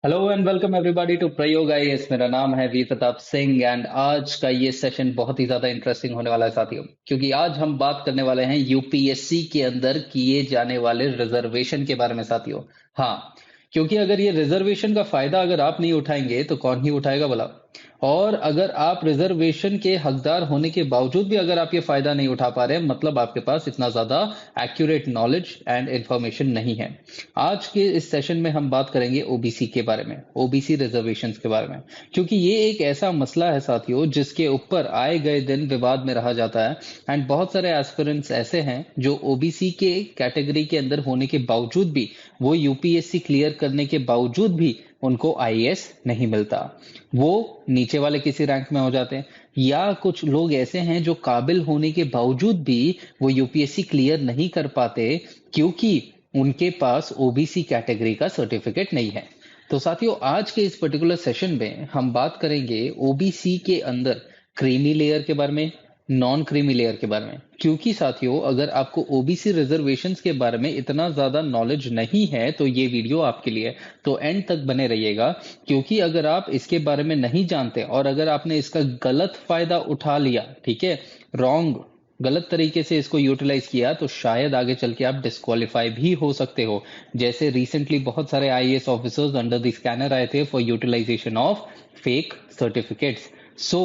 Hello and welcome everybody to Prayog IAS. मेरा नाम है वी प्रताप सिंह एंड आज का ये सेशन बहुत ही ज्यादा इंटरेस्टिंग होने वाला है साथियों, क्योंकि आज हम बात करने वाले हैं यूपीएससी के अंदर किए जाने वाले रिजर्वेशन के बारे में साथियों। हाँ, क्योंकि अगर ये रिजर्वेशन का फायदा अगर आप नहीं उठाएंगे तो कौन ही उठाएगा भला। और अगर आप रिजर्वेशन के हकदार होने के बावजूद भी अगर आप ये फायदा नहीं उठा पा रहे, मतलब आपके पास इतना ज्यादा एक्यूरेट नॉलेज एंड इंफॉर्मेशन नहीं है। आज के इस सेशन में हम बात करेंगे ओबीसी के बारे में, ओबीसी रिजर्वेशंस के बारे में, क्योंकि ये एक ऐसा मसला है साथियों जिसके ऊपर आए गए दिन विवाद में रहा जाता है। एंड बहुत सारे एस्पिरेंट्स ऐसे हैं जो ओबीसी के कैटेगरी के अंदर होने के बावजूद भी, वो यूपीएससी क्लियर करने के बावजूद भी उनको आईएएस नहीं मिलता। वो नीचे वाले किसी रैंक में हो जाते हैं, या कुछ लोग ऐसे हैं जो काबिल होने के बावजूद भी वो यूपीएससी क्लियर नहीं कर पाते क्योंकि उनके पास ओबीसी कैटेगरी का सर्टिफिकेट नहीं है। तो साथियों, आज के इस पर्टिकुलर सेशन में हम बात करेंगे ओबीसी के अंदर क्रीमी लेयर के बारे में, नॉन क्रीमी लेयर के बारे में। क्योंकि साथियों, अगर आपको ओबीसी रिजर्वेशंस के बारे में इतना ज्यादा नॉलेज नहीं है तो ये वीडियो आपके लिए, तो एंड तक बने रहिएगा। क्योंकि अगर आप इसके बारे में नहीं जानते और अगर आपने इसका गलत फायदा उठा लिया, ठीक है, रॉन्ग, गलत तरीके से इसको यूटिलाइज किया, तो शायद आगे चल के आप डिस्क्वालीफाई भी हो सकते हो। जैसे रिसेंटली बहुत सारे IAS officers under the scanner आए थे for utilisation of fake certificates. So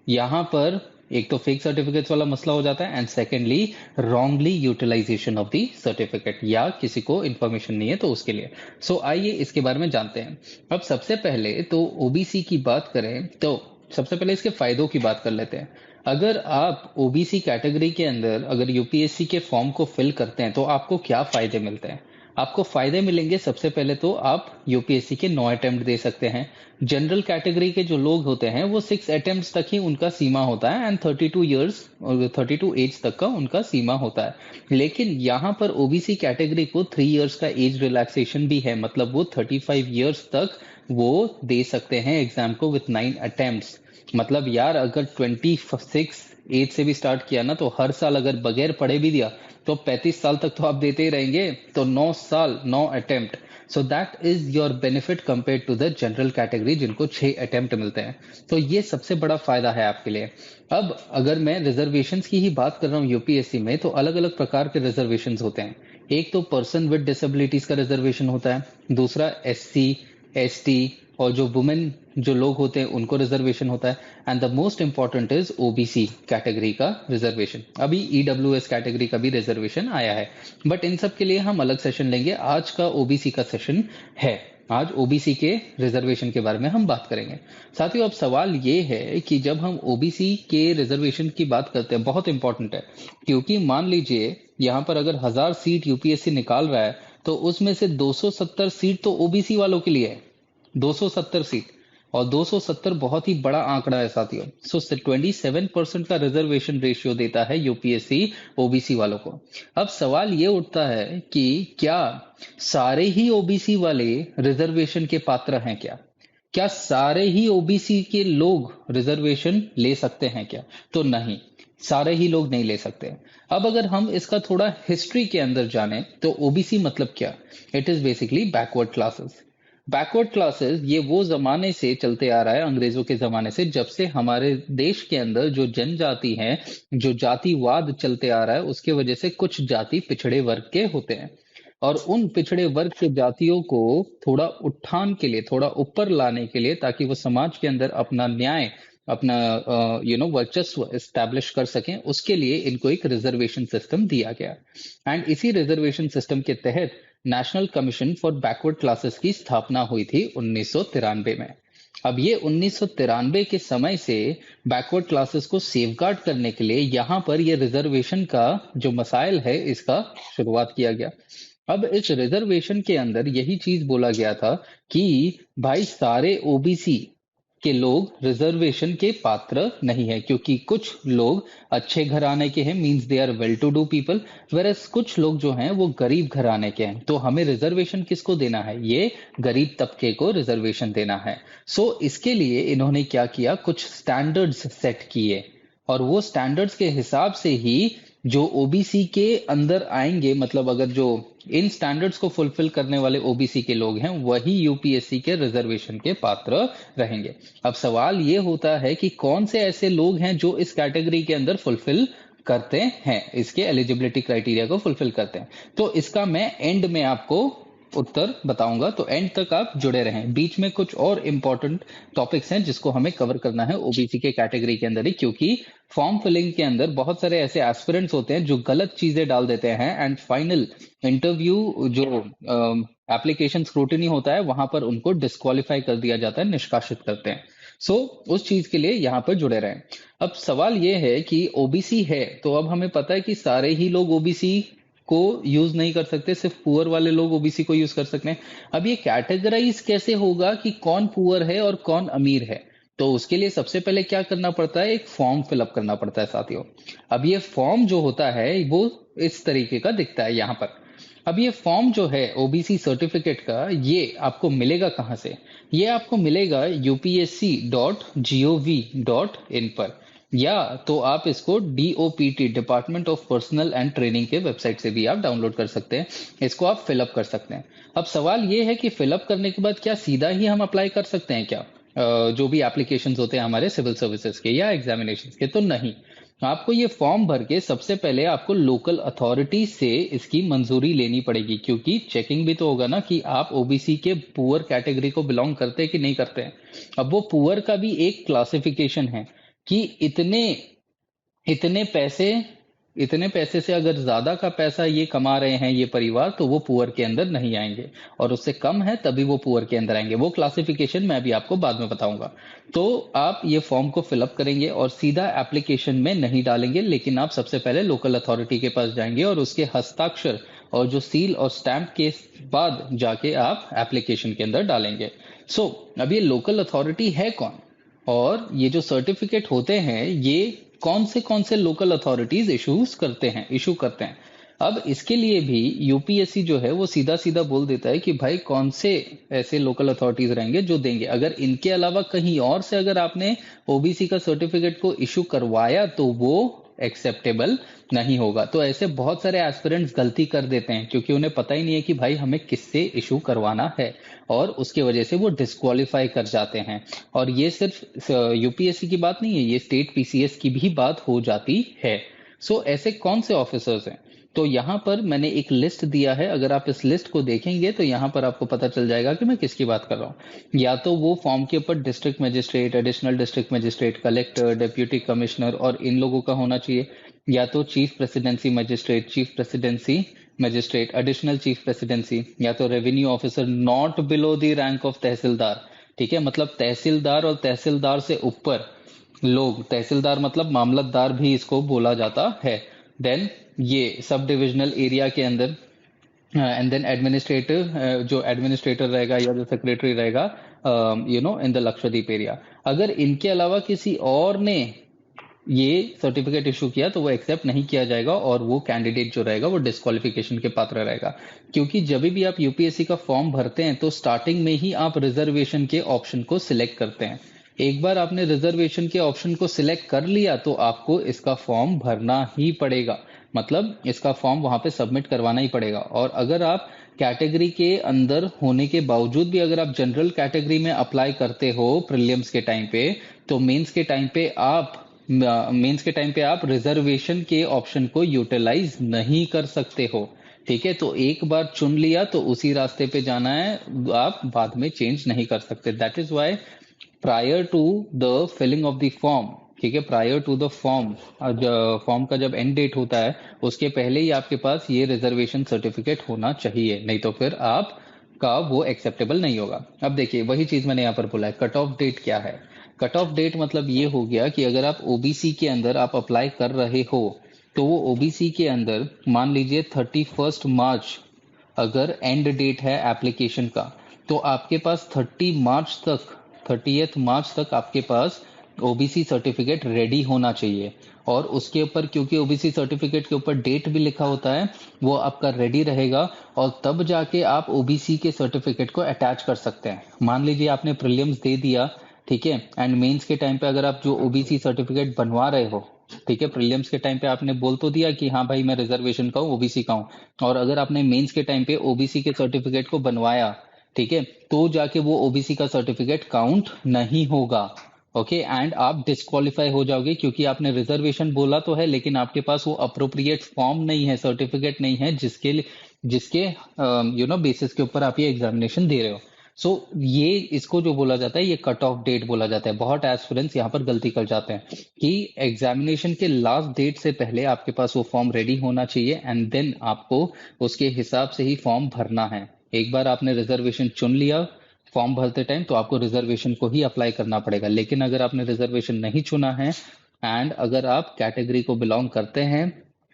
यहां पर एक तो फेक सर्टिफिकेट्स वाला मसला हो जाता है and secondly wrongly utilization of the certificate, या किसी को इंफॉर्मेशन नहीं है तो उसके लिए। सो आइए इसके बारे में जानते हैं। अब सबसे पहले तो ओबीसी की बात करें तो सबसे पहले इसके फायदों की बात कर लेते हैं। अगर आप ओबीसी कैटेगरी के अंदर अगर यूपीएससी के फॉर्म को फिल करते हैं तो आपको क्या फायदे मिलते हैं? आपको फायदे मिलेंगे, सबसे पहले तो आप यूपीएससी के 9 अटेम्प्ट दे सकते हैं। जनरल कैटेगरी के जो लोग होते हैं वो 6 अटेम्प्ट तक ही उनका सीमा होता है एंड 32 ईयर्स और 32 एज तक का उनका सीमा होता है। लेकिन यहाँ पर ओबीसी कैटेगरी को 3 इयर्स का एज रिलैक्सेशन भी है, मतलब वो 35 ईयर्स तक वो दे सकते हैं एग्जाम को विथ 9 अटेम्प्ट। मतलब यार, अगर 26 एज से भी स्टार्ट किया ना तो हर साल अगर बगैर पढ़े भी दिया तो 35 साल तक तो आप देते ही रहेंगे। तो 9 साल 9 attempt, so that is your benefit compare to the general category जिनको 6 अटेम्प्ट मिलते हैं। तो ये सबसे बड़ा फायदा है आपके लिए। अब अगर मैं रिजर्वेशन की ही बात कर रहा हूँ यूपीएससी में, तो अलग अलग प्रकार के रिजर्वेशन होते हैं। एक तो पर्सन विद डिसेबिलिटीज का रिजर्वेशन होता है, दूसरा एससी, एसटी और जो वुमेन जो लोग होते हैं उनको रिजर्वेशन होता है, and the most important is OBC category का रिजर्वेशन। अभी ईडब्ल्यूएस कैटेगरी का भी रिजर्वेशन आया है, बट इन सब के लिए हम अलग सेशन लेंगे। आज का ओबीसी का सेशन है, आज ओबीसी के रिजर्वेशन के बारे में हम बात करेंगे। साथियों, अब सवाल ये है कि जब हम ओबीसी के रिजर्वेशन की बात करते हैं, बहुत इंपॉर्टेंट है, क्योंकि मान लीजिए यहाँ पर अगर 1000 सीट यूपीएससी निकाल रहा है तो उसमें से 270 सीट तो ओबीसी वालों के लिए है। 270 सीट, और 270 बहुत ही बड़ा आंकड़ा है साथियों। सो 27% का रिजर्वेशन रेशियो देता है यूपीएससी ओबीसी वालों को। अब सवाल ये उठता है कि क्या सारे ही ओबीसी वाले रिजर्वेशन के पात्र हैं क्या? क्या सारे ही ओबीसी के लोग रिजर्वेशन ले सकते हैं क्या? तो नहीं, सारे ही लोग नहीं ले सकते। अब अगर हम इसका थोड़ा हिस्ट्री के अंदर जाने तो ओबीसी मतलब क्या? It is basically backward classes. Backward classes ये वो जमाने से चलते आ रहा है, अंग्रेजों के जमाने से, जब से हमारे देश के अंदर जो जनजाति है, जो जातिवाद चलते आ रहा है, उसके वजह से कुछ जाति पिछड़े वर्ग के होते हैं। और उन पिछड़े वर्ग के जातियों को थोड़ा उत्थान के लिए, थोड़ा ऊपर लाने के लिए, ताकि वो समाज के अंदर अपना न्याय, अपना वर्चस्व एस्टैब्लिश कर सकें, उसके लिए इनको एक रिजर्वेशन सिस्टम दिया गया। एंड इसी रिजर्वेशन सिस्टम के तहत national commission for backward classes की स्थापना हुई थी 1993 में। अब ये 1993 के समय से बैकवर्ड क्लासेस को सेफगार्ड करने के लिए यहाँ पर ये रिजर्वेशन का जो मसाइल है इसका शुरुआत किया गया। अब इस रिजर्वेशन के अंदर यही चीज बोला गया था कि भाई सारे ओबीसी के लोग रिजर्वेशन के पात्र नहीं है, क्योंकि कुछ लोग अच्छे घराने के हैं, means they are well to do people, versus कुछ लोग जो हैं वो गरीब घराने के हैं। तो हमें रिजर्वेशन किसको देना है? ये गरीब तबके को रिजर्वेशन देना है। सो इसके लिए इन्होंने क्या किया, कुछ स्टैंडर्ड्स सेट किए, और वो स्टैंडर्ड्स के हिसाब से ही जो ओबीसी के अंदर आएंगे, मतलब अगर जो इन स्टैंडर्ड्स को फुलफिल करने वाले ओबीसी के लोग हैं, वही यूपीएससी के रिजर्वेशन के पात्र रहेंगे। अब सवाल ये होता है कि कौन से ऐसे लोग हैं जो इस कैटेगरी के अंदर फुलफिल करते हैं, इसके एलिजिबिलिटी क्राइटेरिया को फुलफिल करते हैं। तो इसका मैं एंड में आपको उत्तर बताऊंगा, तो एंड तक आप जुड़े रहें। बीच में कुछ और इंपॉर्टेंट टॉपिक्स हैं जिसको हमें कवर करना है ओबीसी के कैटेगरी के अंदर ही, क्योंकि फॉर्म फिलिंग के अंदर बहुत सारे ऐसे एस्पिरेंट्स होते हैं जो गलत चीजें डाल देते हैं, एंड फाइनल इंटरव्यू जो एप्लीकेशन स्क्रूटिनी होता है वहां पर उनको डिस्क्वालीफाई कर दिया जाता है, निष्कासित करते हैं। उस चीज के लिए यहाँ पर जुड़े रहें। अब सवाल ये है कि ओबीसी है, तो अब हमें पता है कि सारे ही लोग ओबीसी को यूज नहीं कर सकते, सिर्फ पुअर वाले लोग ओबीसी को यूज कर सकते हैं। अब ये कैटेगराइज कैसे होगा कि कौन पुअर है और कौन अमीर है? तो उसके लिए सबसे पहले क्या करना पड़ता है, एक फॉर्म फिलअप करना पड़ता है साथियों। अब ये फॉर्म जो होता है वो इस तरीके का दिखता है यहाँ पर। अब ये फॉर्म जो है ओबीसी सर्टिफिकेट का, ये आपको मिलेगा कहाँ से? ये आपको मिलेगा upsc.gov.in पर, या तो आप इसको DOPT department of personal and training के वेबसाइट से भी आप डाउनलोड कर सकते हैं। इसको आप फिलअप कर सकते हैं। अब सवाल ये है कि फिलअप करने के बाद क्या सीधा ही हम अप्लाई कर सकते हैं क्या? जो भी एप्लीकेशंस होते हैं हमारे सिविल सर्विसेज के या एग्जामिनेशंस के? तो नहीं। आपको ये फॉर्म भर के सबसे पहले आपको लोकल अथॉरिटी से इसकी मंजूरी लेनी पड़ेगी, क्योंकि चेकिंग भी तो होगा ना कि आप ओबीसी के पुअर कैटेगरी को बिलोंग करते हैं कि नहीं करते हैं। अब वो पुअर का भी एक क्लासिफिकेशन है कि इतने इतने पैसे से अगर ज्यादा का पैसा ये कमा रहे हैं ये परिवार, तो वो पुअर के अंदर नहीं आएंगे, और उससे कम है तभी वो पुअर के अंदर आएंगे। वो क्लासिफिकेशन मैं भी आपको बाद में बताऊंगा। तो आप ये फॉर्म को फिलअप करेंगे और सीधा एप्लीकेशन में नहीं डालेंगे, लेकिन आप सबसे पहले लोकल अथॉरिटी के पास जाएंगे और उसके हस्ताक्षर और जो सील और स्टैंप के बाद जाके आप एप्लीकेशन के अंदर डालेंगे। अब ये लोकल अथॉरिटी है कौन, और ये जो सर्टिफिकेट होते हैं ये कौन से लोकल अथॉरिटीज इशू करते हैं। अब इसके लिए भी यूपीएससी जो है वो सीधा सीधा बोल देता है कि भाई कौन से ऐसे लोकल अथॉरिटीज रहेंगे जो देंगे। अगर इनके अलावा कहीं और से अगर आपने ओबीसी का सर्टिफिकेट को इशू करवाया तो वो एक्सेप्टेबल नहीं होगा। तो ऐसे बहुत सारे एस्पिरेंट्स गलती कर देते हैं, क्योंकि उन्हें पता ही नहीं है कि भाई हमें किससे इशू करवाना है, और उसके वजह से वो डिस्क्वालीफाई कर जाते हैं। और ये सिर्फ यूपीएससी की बात नहीं है, ये स्टेट पीसीएस की भी बात हो जाती है। ऐसे कौन से ऑफिसर्स हैं? तो यहाँ पर मैंने एक लिस्ट दिया है, अगर आप इस लिस्ट को देखेंगे तो यहाँ पर आपको पता चल जाएगा कि मैं किसकी बात कर रहा हूँ। या तो वो फॉर्म के ऊपर district magistrate, additional district magistrate, collector, deputy commissioner और इन लोगों का होना चाहिए, या तो chief presidency magistrate, chief presidency magistrate, additional chief presidency, या तो revenue officer not below the rank of tehsildar. ठीक है, मतलब तहसीलदार और तहसीलदार से ऊपर लोग, तहसीलदार मतलब मामलतदार भी इसको बोला जाता है। देन ये सब डिविजनल एरिया के अंदर, एंड देन एडमिनिस्ट्रेटिव, जो एडमिनिस्ट्रेटर रहेगा या जो सेक्रेटरी रहेगा इन द लक्षद्वीप एरिया। अगर इनके अलावा किसी और ने ये सर्टिफिकेट इशू किया तो वो एक्सेप्ट नहीं किया जाएगा, और वो कैंडिडेट जो रहेगा वो डिस्क्वालिफिकेशन के पात्र रहेगा। क्योंकि जब भी आप यूपीएससी का फॉर्म भरते हैं तो स्टार्टिंग में ही आप रिजर्वेशन के ऑप्शन को सिलेक्ट करते हैं। एक बार आपने रिजर्वेशन के ऑप्शन को सिलेक्ट कर लिया तो आपको इसका फॉर्म भरना ही पड़ेगा, मतलब इसका फॉर्म वहां पे सबमिट करवाना ही पड़ेगा। और अगर आप कैटेगरी के अंदर होने के बावजूद भी अगर आप जनरल कैटेगरी में अप्लाई करते हो प्रीलिम्स के टाइम पे, तो मेंस के टाइम पे आप रिजर्वेशन के ऑप्शन को यूटिलाइज नहीं कर सकते हो। ठीक है, तो एक बार चुन लिया तो उसी रास्ते पे जाना है, आप बाद में चेंज नहीं कर सकते। That is why prior to the filling of the form, ठीक है, प्रायर टू द फॉर्म का जब एंड डेट होता है उसके पहले ही आपके पास ये रिजर्वेशन सर्टिफिकेट होना चाहिए, नहीं तो फिर आप का वो एक्सेप्टेबल नहीं होगा। अब देखिए वही चीज मैंने यहाँ पर बोला है, कट ऑफ डेट क्या है? कट ऑफ डेट मतलब ये हो गया कि अगर आप ओबीसी के अंदर आप अप्लाई कर रहे हो तो वो ओबीसी के अंदर मान लीजिए 31 मार्च अगर एंड डेट है एप्लीकेशन का, तो आपके पास 30th मार्च तक आपके पास ओबीसी सर्टिफिकेट रेडी होना चाहिए। और उसके ऊपर क्योंकि ओबीसी सर्टिफिकेट के ऊपर डेट भी लिखा होता है, वो आपका रेडी रहेगा, और तब जाके आप ओबीसी के सर्टिफिकेट को अटैच कर सकते हैं। मान लीजिए आपने प्रीलिम्स दे दिया, ठीक है, एंड मेंस के टाइम पे अगर आप जो ओबीसी सर्टिफिकेट बनवा रहे हो ठीक है, प्रीलिम्स के टाइम पे आपने बोल तो दिया कि हाँ भाई मैं रिजर्वेशन का हूँ, ओबीसी का हूँ, और अगर आपने मेंस के टाइम पे ओबीसी के सर्टिफिकेट को बनवाया, ठीक है, तो जाके वो ओबीसी का सर्टिफिकेट काउंट नहीं होगा। ओके, एंड आप डिस्क्वालीफाई हो जाओगे, क्योंकि आपने रिजर्वेशन बोला तो है लेकिन आपके पास वो अप्रोप्रिएट फॉर्म नहीं है, सर्टिफिकेट नहीं है, जिसके बेसिस के ऊपर आप ये एग्जामिनेशन दे रहे हो। सो ये इसको जो बोला जाता है, ये कट ऑफ डेट बोला जाता है। बहुत एस्पिरेंट्स यहाँ पर गलती कर जाते हैं कि एग्जामिनेशन के लास्ट डेट से पहले आपके पास वो फॉर्म रेडी होना चाहिए, एंड देन आपको उसके हिसाब से ही फॉर्म भरना है। एक बार आपने रिजर्वेशन चुन लिया फॉर्म भरते टाइम, तो आपको रिजर्वेशन को ही अप्लाई करना पड़ेगा। लेकिन अगर आपने रिजर्वेशन नहीं चुना है एंड अगर आप कैटेगरी को बिलोंग करते हैं,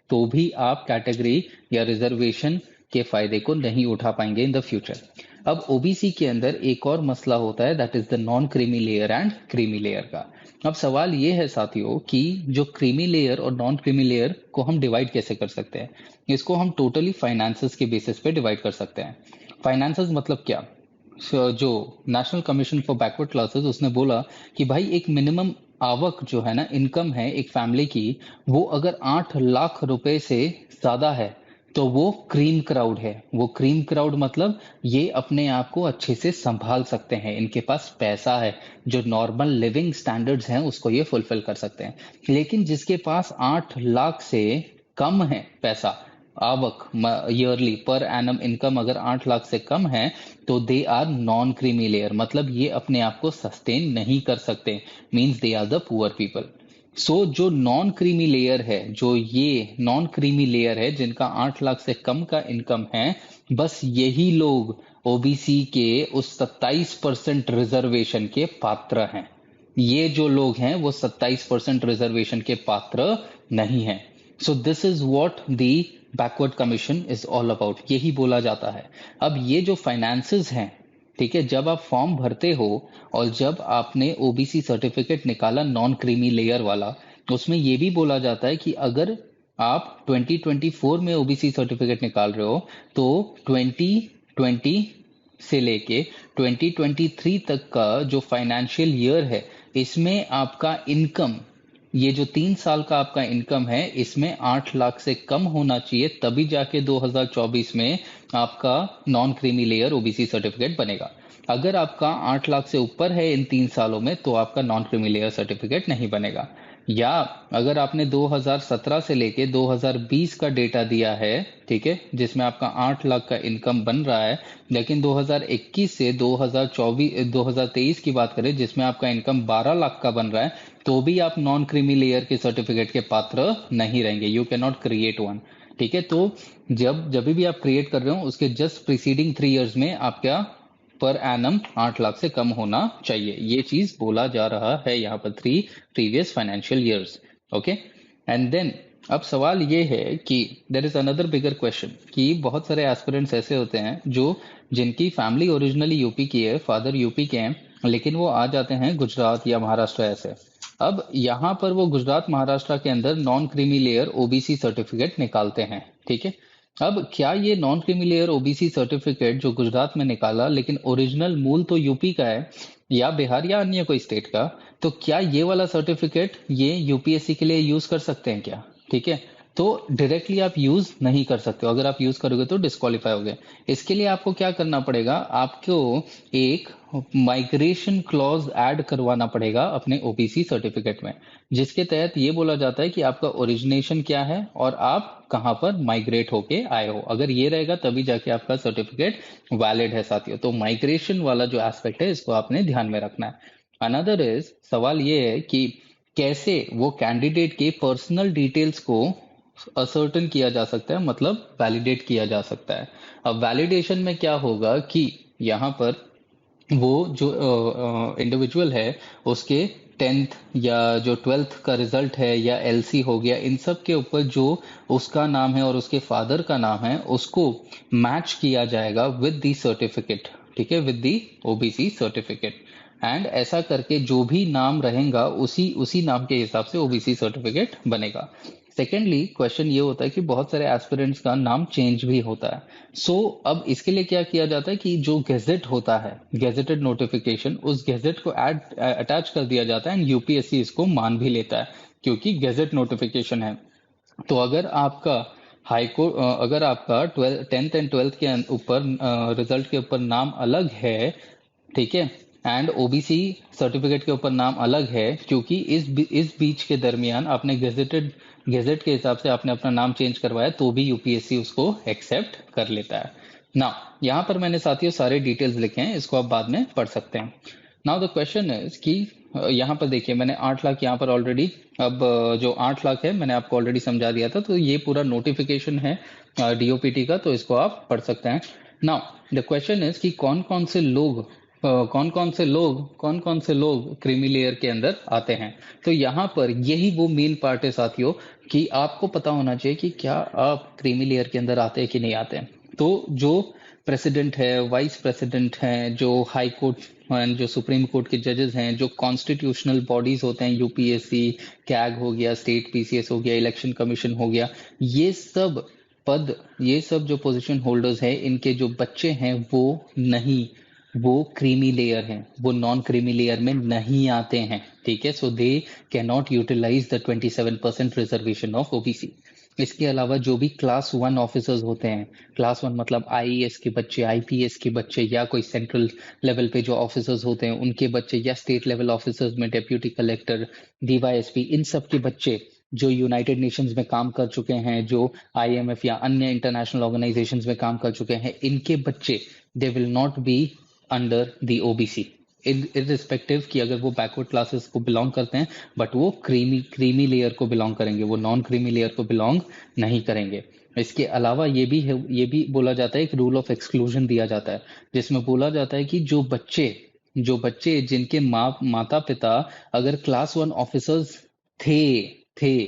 तो भी आप कैटेगरी या रिजर्वेशन के फायदे को नहीं उठा पाएंगे इन द फ्यूचर। अब ओबीसी के अंदर एक और मसला होता है, that is the non creamy layer and creamy layer का। अब सवाल ये है साथियों कि जो क्रीमी लेयर और नॉन क्रीमी लेयर को हम डिवाइड कैसे कर सकते हैं। इसको हम टोटली फाइनेंसेस के बेसिस पे डिवाइड कर सकते हैं। फाइनेंसेस मतलब क्या? जो national commission for backward classes उसने बोला कि भाई एक मिनिमम आवक जो है ना, इनकम है एक फैमिली की, वो अगर 8 लाख रुपए से ज्यादा है तो वो क्रीम क्राउड है। वो क्रीम क्राउड मतलब ये अपने आप को अच्छे से संभाल सकते हैं, इनके पास पैसा है, जो नॉर्मल लिविंग स्टैंडर्ड्स हैं उसको ये फुलफिल कर सकते हैं। लेकिन जिसके पास 8 लाख से कम है पैसा, आवक ईयरली पर एनम इनकम अगर 8 लाख से कम है, तो they are non creamy layer, मतलब ये अपने आप को सस्टेन नहीं कर सकते, means they are the poor people. So जो नॉन क्रीमी लेयर है, जो ये नॉन क्रीमी लेयर है जिनका 8 लाख से कम का इनकम है, बस यही लोग ओबीसी के उस 27% रिजर्वेशन के पात्र हैं। ये जो लोग हैं वो 27% रिजर्वेशन के पात्र नहीं हैं। So this is what the backward commission is all about, यही बोला जाता है। अब ये जो फाइनेंसेस हैं, ठीक है, जब आप फॉर्म भरते हो और जब आपने ओबीसी सर्टिफिकेट निकाला नॉन क्रीमी लेयर वाला, उसमें ये भी बोला जाता है कि अगर आप 2024 में ओबीसी सर्टिफिकेट निकाल रहे हो, तो 2020 से लेके 2023 तक का जो फाइनेंशियल ईयर है, इसमें आपका इनकम, ये जो 3 साल का आपका इनकम है, इसमें 8 लाख से कम होना चाहिए, तभी जाके 2024 में आपका non creamy layer OBC certificate बनेगा। अगर आपका 8 लाख से ऊपर है इन 3 सालों में, तो आपका नॉन क्रीमी लेयर सर्टिफिकेट नहीं बनेगा। या अगर आपने 2017 से लेके 2020 का डेटा दिया है, ठीक है, जिसमें आपका 8 लाख का इनकम बन रहा है, लेकिन 2021 से 2023 की बात करें जिसमें आपका इनकम 12 लाख का बन रहा है, तो भी आप नॉन क्रीमी लेयर के सर्टिफिकेट के पात्र नहीं रहेंगे। You can not create one. ठीक है, तो जब भी आप क्रिएट कर रहे हो उसके जस्ट प्रीसीडिंग 3 इयर्स में आपका पर एनम 8 लाख से कम होना चाहिए। ये चीज बोला जा रहा है यहाँ पर 3 previous financial years. Okay, and then अब सवाल ये है कि there is another bigger question कि बहुत सारे एस्पिरेंट्स ऐसे होते हैं जो जिनकी फैमिली ओरिजिनली यूपी की है, फादर यूपी के हैं, लेकिन वो आ जाते हैं गुजरात या महाराष्ट्र ऐसे। अब यहाँ पर वो गुजरात महाराष्ट्र के अंदर non creamy layer OBC certificate निकालते हैं। ठीक है, अब क्या ये non creamy layer OBC certificate जो गुजरात में निकाला, लेकिन ओरिजिनल मूल तो यूपी का है या बिहार या अन्य कोई स्टेट का, तो क्या ये वाला सर्टिफिकेट ये यूपीएससी के लिए यूज कर सकते हैं क्या? ठीक है, तो डायरेक्टली आप यूज नहीं कर सकते हो। अगर आप यूज करोगे तो डिस्क्वालीफाई होगे। इसके लिए आपको क्या करना पड़ेगा, आपको एक माइग्रेशन क्लॉज ऐड करवाना पड़ेगा अपने ओबीसी सर्टिफिकेट में, जिसके तहत ये बोला जाता है कि आपका ओरिजिनेशन क्या है और आप कहाँ पर माइग्रेट होके आए हो। अगर ये रहेगा तभी जाके आपका सर्टिफिकेट वैलिड है साथियों। तो माइग्रेशन वाला जो एस्पेक्ट है इसको आपने ध्यान में रखना है। अनदर इज, सवाल ये है कि कैसे वो कैंडिडेट के पर्सनल डिटेल्स को असर्टन किया जा सकता है, मतलब वैलिडेट किया जा सकता है। अब वैलिडेशन में क्या होगा कि यहाँ पर वो जो इंडिविजुअल है उसके 10th या जो 12th का रिजल्ट है या एलसी हो गया, इन सब के ऊपर जो उसका नाम है और उसके फादर का नाम है उसको मैच किया जाएगा विद दी सर्टिफिकेट। ठीक है, with the OBC certificate, and ऐसा करके जो भी नाम रहेगा उसी उसी नाम के हिसाब से ओबीसी सर्टिफिकेट बनेगा। सेकेंडली क्वेश्चन ये होता है कि बहुत सारे एस्पिरेंट्स का नाम चेंज भी होता है। सो अब इसके लिए क्या किया जाता है कि जो गेजेट होता है, गेजेटेड नोटिफिकेशन, उस गेजेट को ऐड अटैच कर दिया जाता है एंड यूपीएससी इसको मान भी लेता है। क्योंकि गैजेट नोटिफिकेशन है। तो अगर आपका हाई कोर्ट, अगर आपका 10th एंड 12th के ऊपर रिजल्ट के ऊपर नाम अलग है, ठीक है, एंड ओबीसी सर्टिफिकेट के ऊपर नाम अलग है, क्योंकि इस बीच के दरमियान आपने गेजेट के हिसाब से आपने अपना नाम चेंज करवाया, तो भी यूपीएससी उसको एक्सेप्ट कर लेता है ना। यहाँ पर मैंने साथियों सारे डिटेल्स लिखे हैं, इसको आप बाद में पढ़ सकते हैं। नाउ द क्वेश्चन इज कि यहाँ पर देखिए मैंने 8 लाख यहाँ पर ऑलरेडी, अब जो 8 लाख है मैंने आपको ऑलरेडी समझा दिया था, तो ये पूरा नोटिफिकेशन है डीओपीटी का, तो इसको आप पढ़ सकते हैं। नाउ द क्वेश्चन इज कि कौन कौन से लोग क्रीमी लेयर के अंदर आते हैं। तो यहाँ पर यही वो मेन पार्ट है साथियों, कि आपको पता होना चाहिए कि क्या आप क्रीमी लेयर के अंदर आते हैं कि नहीं आते हैं। तो जो प्रेसिडेंट है, वाइस प्रेसिडेंट हैं, जो हाई कोर्ट, जो सुप्रीम कोर्ट के जजेस हैं, जो कॉन्स्टिट्यूशनल बॉडीज होते हैं, यूपीएससी, कैग हो गया, स्टेट पीसीएस हो गया, इलेक्शन कमीशन हो गया, ये सब पद, ये सब जो पोजीशन होल्डर्स हैं, इनके जो बच्चे हैं वो क्रीमी लेयर हैं, वो नॉन क्रीमी लेयर में नहीं आते हैं, ठीक है। So they can not utilise the 27% reservation of OBC. इसके अलावा जो भी क्लास 1 ऑफिसर्स होते हैं, क्लास 1 मतलब आईएएस के बच्चे, आईपीएस के बच्चे, या कोई सेंट्रल लेवल पे जो ऑफिसर्स होते हैं उनके बच्चे, या स्टेट लेवल ऑफिसर्स में डेप्यूटी कलेक्टर, डीवाईएसपी, इन सब के बच्चे जो यूनाइटेड नेशंस में काम कर चुके हैं, जो आईएमएफ या अन्य इंटरनेशनल ऑर्गेनाइजेशंस में काम कर चुके हैं, इनके बच्चे they will not be under the OBC, irrespective कि अगर वो बैकवर्ड क्लासेस को बिलोंग करते हैं, बट वो क्रीमी लेयर को बिलोंग करेंगे, वो नॉन क्रीमी लेयर को बिलोंग नहीं करेंगे। इसके अलावा ये भी है, ये भी बोला जाता है, एक रूल ऑफ एक्सक्लूजन दिया जाता है, जिसमें बोला जाता है कि जो बच्चे जिनके माता पिता अगर क्लास 1 ऑफिसर्स थे थे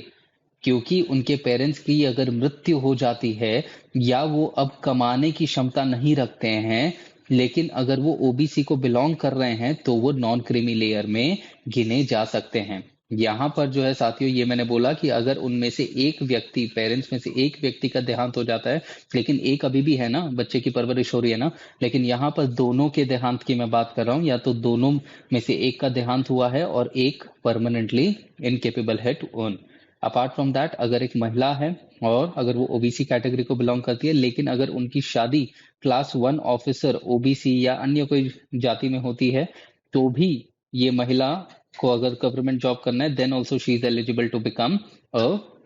क्योंकि उनके पेरेंट्स की अगर मृत्यु हो जाती है, या वो अब कमाने की क्षमता नहीं रखते हैं, लेकिन अगर वो ओबीसी को बिलोंग कर रहे हैं, तो वो नॉन क्रीमी लेयर में गिने जा सकते हैं। यहाँ पर जो है साथियों, ये मैंने बोला कि अगर उनमें से एक व्यक्ति, पेरेंट्स में से एक व्यक्ति का देहांत हो जाता है, लेकिन एक अभी भी है ना, बच्चे की परवरिश हो रही है ना, लेकिन यहाँ पर दोनों के देहांत की मैं बात कर रहा हूँ, या तो दोनों में से एक का देहांत हुआ है और एक परमानेंटली इनकेपेबल है to earn. Apart from that, अगर एक महिला है और अगर वो ओबीसी कैटेगरी को बिलोंग करती है, लेकिन अगर उनकी शादी क्लास 1 ऑफिसर ओबीसी या अन्य कोई जाति में होती है, तो भी ये महिला को अगर गवर्नमेंट जॉब करना है, then also she is eligible to become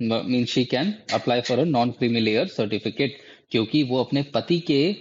mean she can apply for a non creamy layer certificate, क्योंकि वो अपने पति के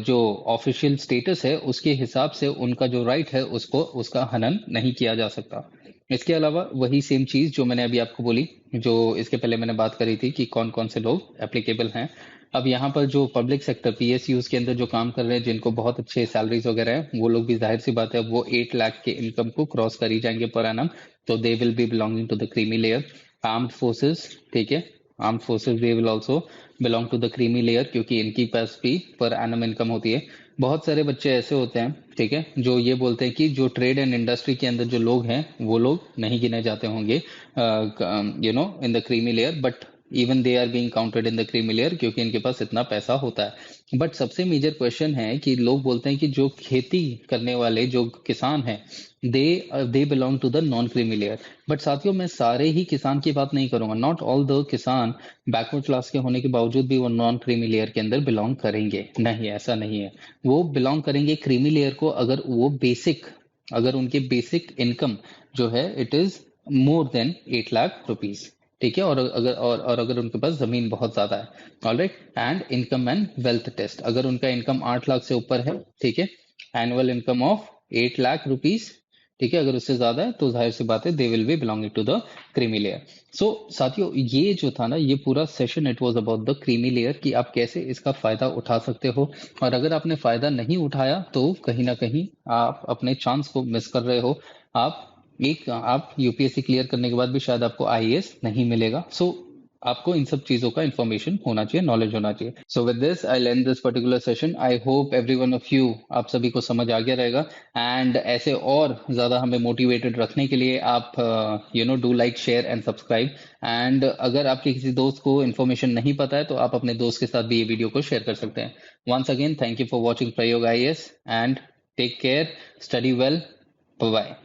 जो ऑफिशियल स्टेटस है उसके हिसाब से उनका जो राइट है उसको, उसका हनन नहीं किया जा सकता। इसके अलावा वही सेम चीज जो मैंने अभी आपको बोली, जो इसके पहले मैंने बात करी थी कि कौन कौन से लोग एप्लीकेबल हैं। अब यहाँ पर जो पब्लिक सेक्टर पीएसयूज के अंदर जो काम कर रहे हैं, जिनको बहुत अच्छे सैलरीज वगैरह है, वो लोग भी जाहिर सी बात है वो 8 लाख के इनकम को क्रॉस कर ही जाएंगे पर एनम, तो they will be belonging to the creamy layer. Armed forces, ठीक है, armed forces they will also belong to the creamy layer, क्योंकि इनकी पास भी पर एनम इनकम होती है। बहुत सारे बच्चे ऐसे होते हैं, ठीक है, जो ये बोलते हैं कि जो ट्रेड एंड इंडस्ट्री के अंदर जो लोग हैं वो लोग नहीं गिने जाते होंगे in the creamy layer, but even they are being counted in the creamy layer, क्योंकि इनके पास इतना पैसा होता है। बट सबसे मेजर क्वेश्चन है कि लोग बोलते हैं कि जो खेती करने वाले जो किसान हैं, they belong to the non creamy layer. But साथियों, मैं सारे ही किसान की बात नहीं करूंगा, नॉट ऑल द किसान बैकवर्ड क्लास के होने के बावजूद भी वो नॉन क्रीमी लेयर के अंदर बिलोंग करेंगे, नहीं, ऐसा नहीं है। वो बिलोंग करेंगे क्रीमी लेयर को अगर वो अगर उनके बेसिक इनकम जो है it is more than 8 lakh rupees, ठीक है, और अगर उनके पास जमीन बहुत ज्यादा है, alright. And income and wealth test, अगर उनका इनकम 8 लाख से ऊपर है, ठीक है, annual income of 8 lakh rupees, ठीक है, अगर उससे ज्यादा है तो जाहिर सी बात है they will be belonging to the creamy layer. So साथियों, ये जो था ना, ये पूरा session it was about the creamy layer, कि आप कैसे इसका फायदा उठा सकते हो, और अगर आपने फायदा नहीं उठाया तो कहीं ना कहीं आप अपने चांस को मिस कर रहे हो। आप यूपीएससी क्लियर करने के बाद भी शायद आपको आईएएस नहीं मिलेगा। सो आपको इन सब चीजों का इन्फॉर्मेशन होना चाहिए, नॉलेज होना चाहिए। So with this I and this particular session. I hope every one of you, आप सभी को समझ आ गया रहेगा, एंड ऐसे और ज्यादा हमें मोटिवेटेड रखने के लिए आप do like, share and subscribe. And अगर आपके किसी दोस्त को इन्फॉर्मेशन नहीं पता है तो आप अपने दोस्त के साथ भी ये वीडियो को शेयर कर सकते हैं। Once again, thank you for watching Prayog IAS and take care, study well, bye bye.